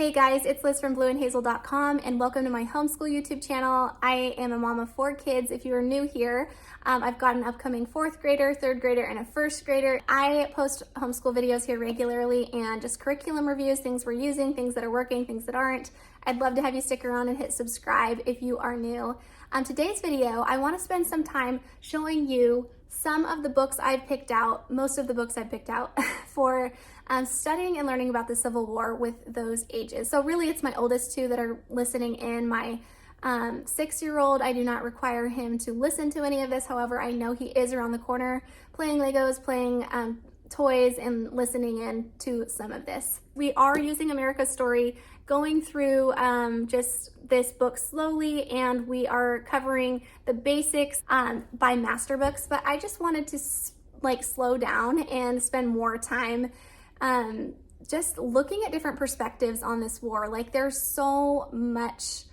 Hey guys, it's Liz from blueandhazel.com and welcome to my homeschool YouTube channel. I am a mom of 4 kids. If you are new here, I've got an upcoming 4th grader, 3rd grader, and a 1st grader. I post homeschool videos here regularly and just curriculum reviews, things we're using, things that are working, things that aren't. I'd love to have you stick around and hit subscribe if you are new. Today's video, I want to spend some time showing you some of the books I've picked out, most of the books I've picked out for studying and learning about the Civil War with those ages. So really it's my oldest 2 that are listening in. My 6-year-old, I do not require him to listen to any of this. However, I know he is around the corner playing Legos, playing toys, and listening in to some of this. We are using America's Story, going through just this book slowly, and we are covering the basics by master books, but I just wanted to slow down and spend more time just looking at different perspectives on this war. There's so much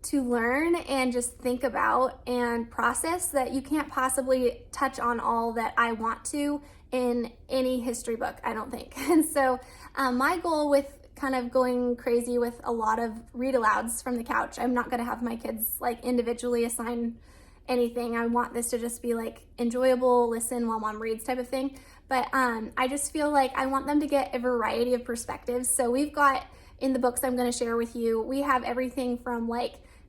to learn and just think about and process that you can't possibly touch on all that I want to in any history book, I don't think. And so my goal with kind of going crazy with a lot of read alouds from the couch, I'm not going to have my kids individually assign anything. I want this to just be enjoyable, listen while mom reads type of thing. But I just feel like I want them to get a variety of perspectives. So we've got, in the books I'm going to share with you, we have everything from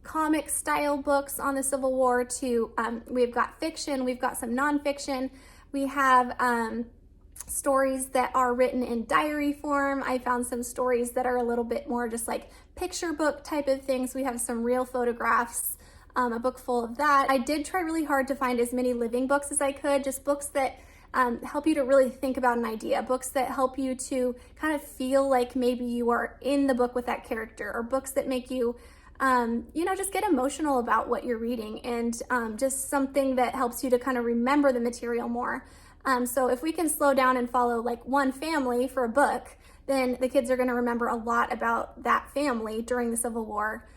comic style books on the Civil War to we've got fiction, we've got some nonfiction, we have stories that are written in diary form. I found some stories that are a little bit more just picture book type of things. We have some real photographs, a book full of that. I did try really hard to find as many living books as I could, just books that help you to really think about an idea, books that help you to kind of feel like maybe you are in the book with that character, or books that make you just get emotional about what you're reading, and just something that helps you to kind of remember the material more. So if we can slow down and follow one family for a book, then the kids are going to remember a lot about that family during the Civil War,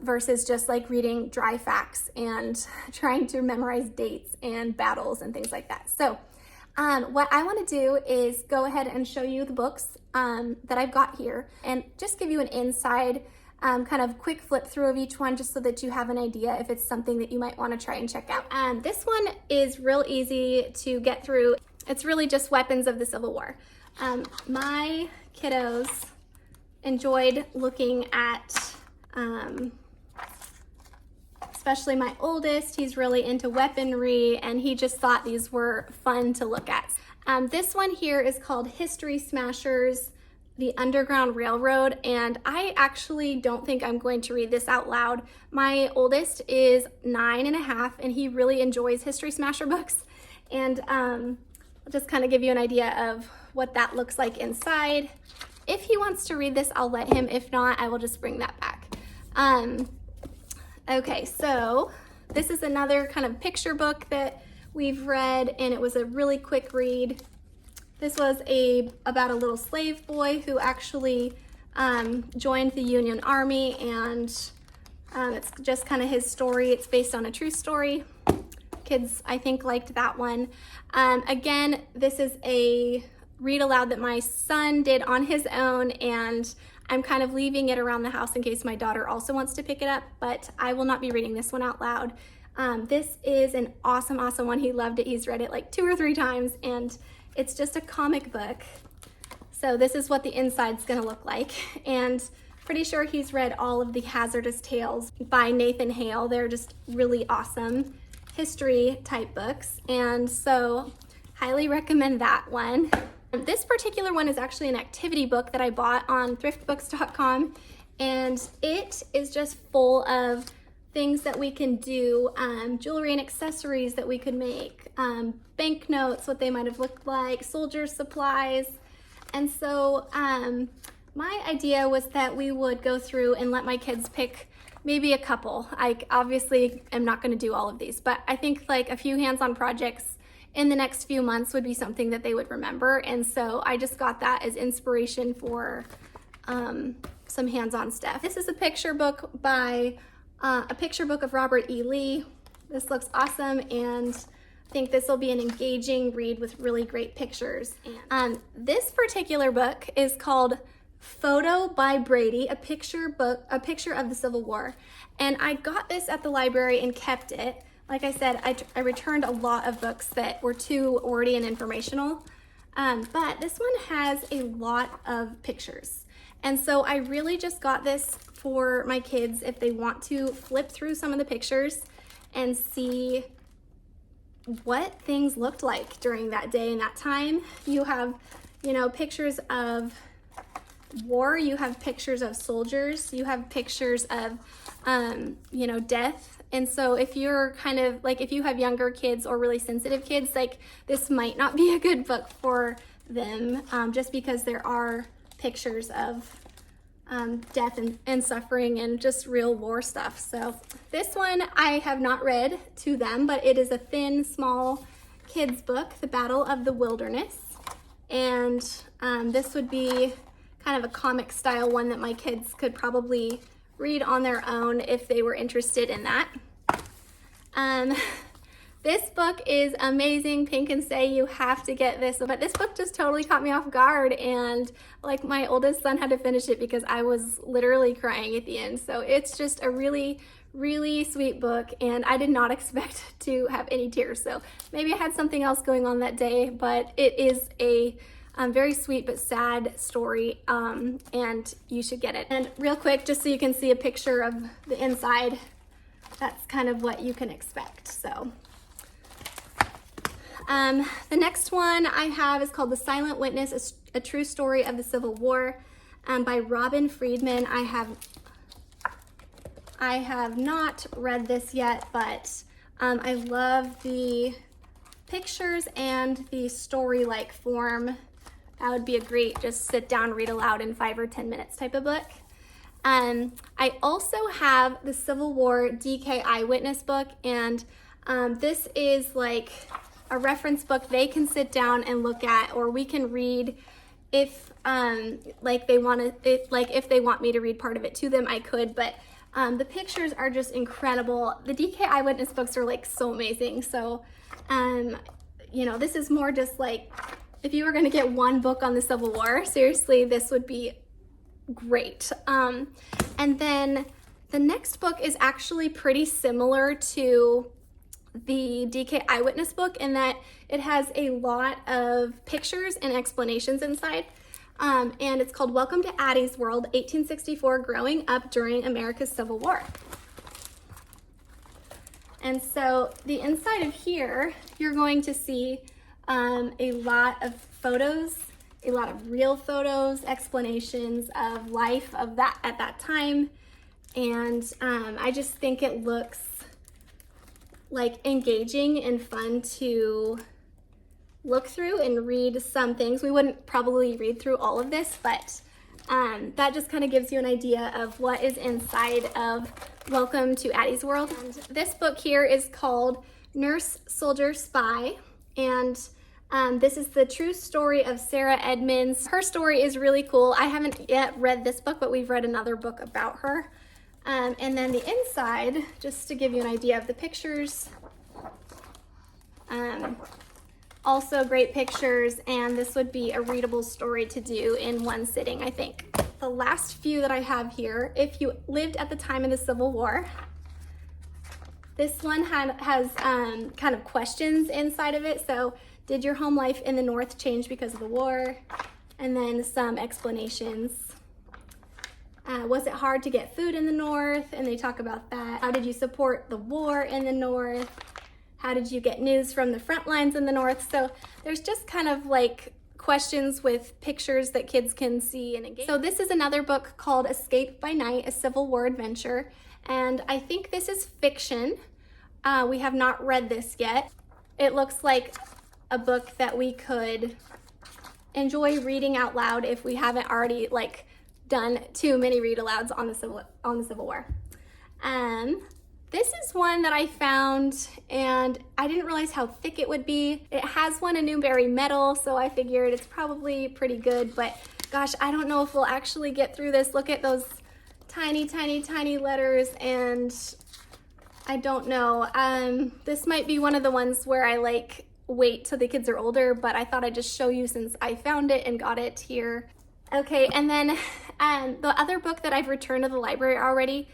versus just reading dry facts and trying to memorize dates and battles and things like that. So what I want to do is go ahead and show you the books that I've got here and just give you an inside kind of quick flip through of each one, just so that you have an idea if it's something that you might want to try and check out. This one is real easy to get through. It's really just weapons of the Civil War. My kiddos enjoyed looking at, especially my oldest, he's really into weaponry, and he just thought these were fun to look at. This one here is called History Smashers, the Underground Railroad, and I actually don't think I'm going to read this out loud. My oldest is 9.5, and he really enjoys History Smasher books, and I'll just kind of give you an idea of what that looks like inside. If he wants to read this, I'll let him. If not, I will just bring that back. Okay, so this is another kind of picture book that we've read, and it was a really quick read. This was about a little slave boy who actually joined the Union Army, and it's just kind of his story. It's based on a true story. Kids, I think, liked that one. Again, this is a read aloud that my son did on his own, and I'm kind of leaving it around the house in case my daughter also wants to pick it up, but I will not be reading this one out loud. This is an awesome, awesome one. He loved it. He's read it 2 or 3 times, and it's just a comic book. So this is what the inside's gonna look like. And pretty sure he's read all of the Hazardous Tales by Nathan Hale. They're just really awesome history type books. And so highly recommend that one. This particular one is actually an activity book that I bought on thriftbooks.com. And it is just full of things that we can do, jewelry and accessories that we could make, banknotes, what they might have looked like, soldiers' supplies. And so my idea was that we would go through and let my kids pick maybe a couple. I obviously am not going to do all of these, but I think a few hands-on projects in the next few months would be something that they would remember. And so I just got that as inspiration for some hands-on stuff. This is a picture book by a picture book of Robert E. Lee. This looks awesome, and I think this will be an engaging read with really great pictures. This particular book is called Photo by Brady, a picture of the Civil War. And I got this at the library and kept it. Like I said, I returned a lot of books that were too wordy and informational. But this one has a lot of pictures. And so I really just got this for my kids if they want to flip through some of the pictures and see what things looked like during that day and that time. You have, pictures of war, you have pictures of soldiers, you have pictures of, death. And so if you're kind of like, if you have younger kids or really sensitive kids, like this might not be a good book for them, just because there are pictures of death and suffering and just real war stuff. So this one I have not read to them, but it is a thin, small kids book, The Battle of the Wilderness. And this would be kind of a comic style one that my kids could probably read on their own if they were interested in that. This book is amazing. Pink can say you have to get this, but this book just totally caught me off guard, and like my oldest son had to finish it because I was literally crying at the end. So it's just a really, really sweet book, and I did not expect to have any tears. So maybe I had something else going on that day, but it is a very sweet but sad story, and you should get it. And real quick, just so you can see a picture of the inside, that's kind of what you can expect. So the next one I have is called The Silent Witness, a True Story of the Civil War, by Robin Friedman. I have not read this yet, but I love the pictures and the story-like form. That would be a great just sit down, read aloud in 5 or 10 minutes type of book. I also have the Civil War DK Eyewitness book, and this is like a reference book they can sit down and look at, or we can read if if they want me to read part of it to them, I could, but the pictures are just incredible. The DK Eyewitness books are like so amazing. So this is more just like if you were going to get one book on the Civil War, seriously, this would be great. And then the next book is actually pretty similar to the DK Eyewitness book in that it has a lot of pictures and explanations inside. And it's called Welcome to Addie's World, 1864, Growing Up During America's Civil War. And so the inside of here, you're going to see a lot of photos, a lot of real photos, explanations of life of that at that time. And I just think it looks like engaging and fun to look through and read some things. We wouldn't probably read through all of this, but that just kind of gives you an idea of what is inside of Welcome to Addie's World. And this book here is called Nurse, Soldier, Spy, and this is the true story of Sarah Edmonds. Her story is really cool. I haven't yet read this book, but we've read another book about her. And then the inside, just to give you an idea of the pictures, also great pictures, and this would be a readable story to do in one sitting, I think. The last few that I have here, if you lived at the time of the Civil War, this one has kind of questions inside of it. So, did your home life in the North change because of the war? And then some explanations. Was it hard to get food in the North? And they talk about that. How did you support the war in the North? How did you get news from the front lines in the North? So there's just kind of like questions with pictures that kids can see and engage. So this is another book called Escape by Night, a Civil War adventure. And I think this is fiction. We have not read this yet. It looks like a book that we could enjoy reading out loud if we haven't already done too many read alouds on the Civil War. This is one that I found and I didn't realize how thick it would be. It has won a Newbery medal, so I figured it's probably pretty good, but gosh, I don't know if we'll actually get through this. Look at those tiny, tiny, tiny letters, and I don't know. This might be one of the ones where I wait till the kids are older, but I thought I'd just show you since I found it and got it here. Okay, and then the other book that I've returned to the library already,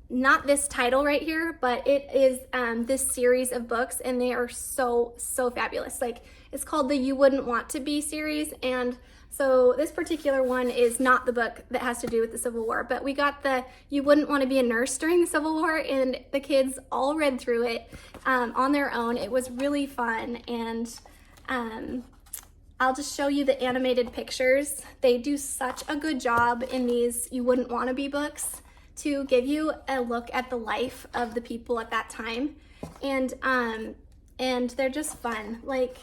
not this title right here, but it is this series of books, and they are so fabulous. Like, it's called the You Wouldn't Want to Be series, and so this particular one is not the book that has to do with the Civil War, but we got the You Wouldn't Want to Be a Nurse During the Civil War, and the kids all read through it on their own. It was really fun, and I'll just show you the animated pictures. They do such a good job in these You Wouldn't Want to Be books to give you a look at the life of the people at that time, and they're just fun. Like,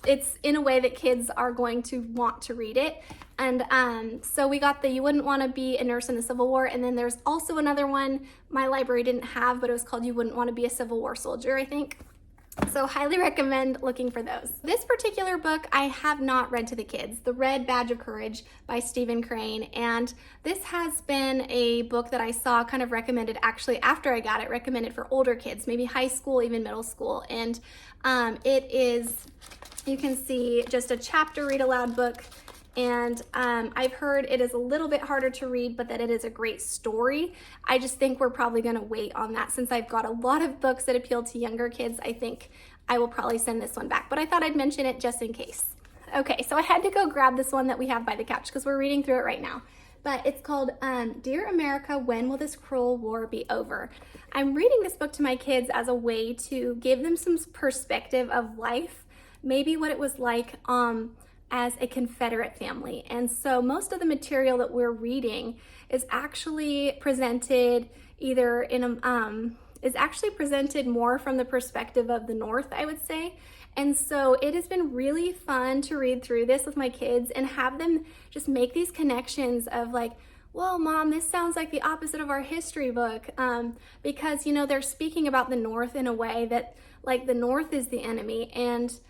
it's in a way that kids are going to want to read it. And so we got the You Wouldn't Want to Be a Nurse in the Civil War, and then there's also another one my library didn't have, but it was called You Wouldn't Want to Be a Civil War Soldier, I think. So highly recommend looking for those. This particular book I have not read to the kids, The Red Badge of Courage by Stephen Crane. And this has been a book that I saw kind of recommended actually after I got it, recommended for older kids, maybe high school, even middle school. And it is, you can see, just a chapter read aloud book. And I've heard it is a little bit harder to read, but that it is a great story. I just think we're probably going to wait on that. Since I've got a lot of books that appeal to younger kids, I think I will probably send this one back, but I thought I'd mention it just in case. Okay, so I had to go grab this one that we have by the couch because we're reading through it right now. But it's called Dear America, When Will This Cruel War Be Over? I'm reading this book to my kids as a way to give them some perspective of life, maybe what it was like as a Confederate family. And so most of the material that we're reading is actually presented either in is actually presented more from the perspective of the North, I would say. And so it has been really fun to read through this with my kids and have them just make these connections of like, well, Mom, this sounds like the opposite of our history book, because, you know, they're speaking about the North in a way that, like, the North is the enemy, and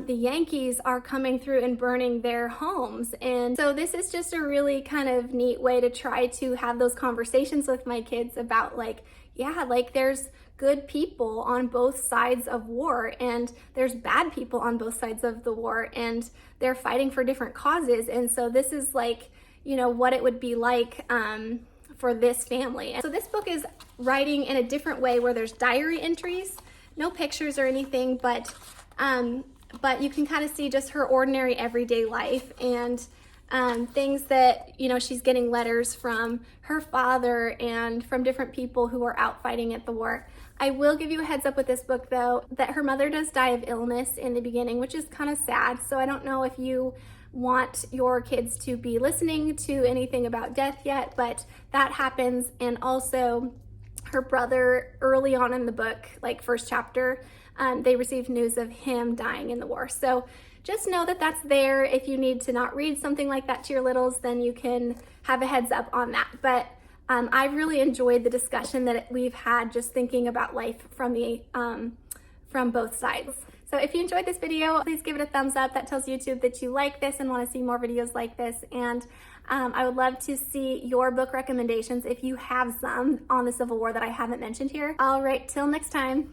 the Yankees are coming through and burning their homes. And so this is just a really kind of neat way to try to have those conversations with my kids about, like, yeah, like, there's good people on both sides of war, and there's bad people on both sides of the war, and they're fighting for different causes. And so this is, like, you know, what it would be like for this family. And so this book is writing in a different way, where there's diary entries, no pictures or anything, but you can kind of see just her ordinary everyday life, and things that, you know, she's getting letters from her father and from different people who are out fighting at the war. I will give you a heads up with this book, though, that her mother does die of illness in the beginning, which is kind of sad. So I don't know if you want your kids to be listening to anything about death yet, but that happens. And also her brother, early on in the book, like first chapter, they received news of him dying in the war. So just know that that's there. If you need to not read something like that to your littles, then you can have a heads up on that. But I've really enjoyed the discussion that we've had, just thinking about life from the from both sides. So if you enjoyed this video, please give it a thumbs up. That tells YouTube that you like this and want to see more videos like this. And I would love to see your book recommendations if you have some on the Civil War that I haven't mentioned here. All right, till next time.